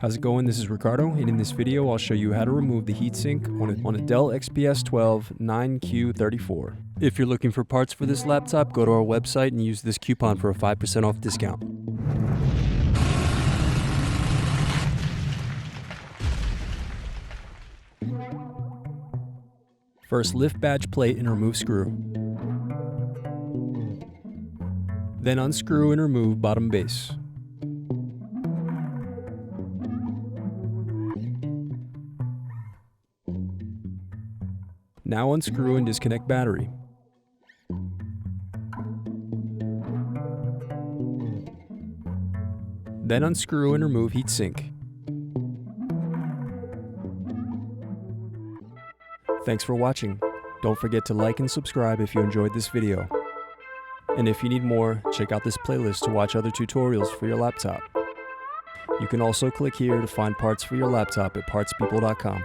How's it going? This is Ricardo, and in this video I'll show you how to remove the heatsink on a Dell XPS 12-9Q34. If you're looking for parts for this laptop, go to our website and use this coupon for a 5% off discount. First, lift badge plate and remove screw. Then unscrew and remove bottom base. Now unscrew and disconnect battery. Then unscrew and remove heatsink. Thanks for watching. Don't forget to like and subscribe if you enjoyed this video. And if you need more, check out this playlist to watch other tutorials for your laptop. You can also click here to find parts for your laptop at partspeople.com.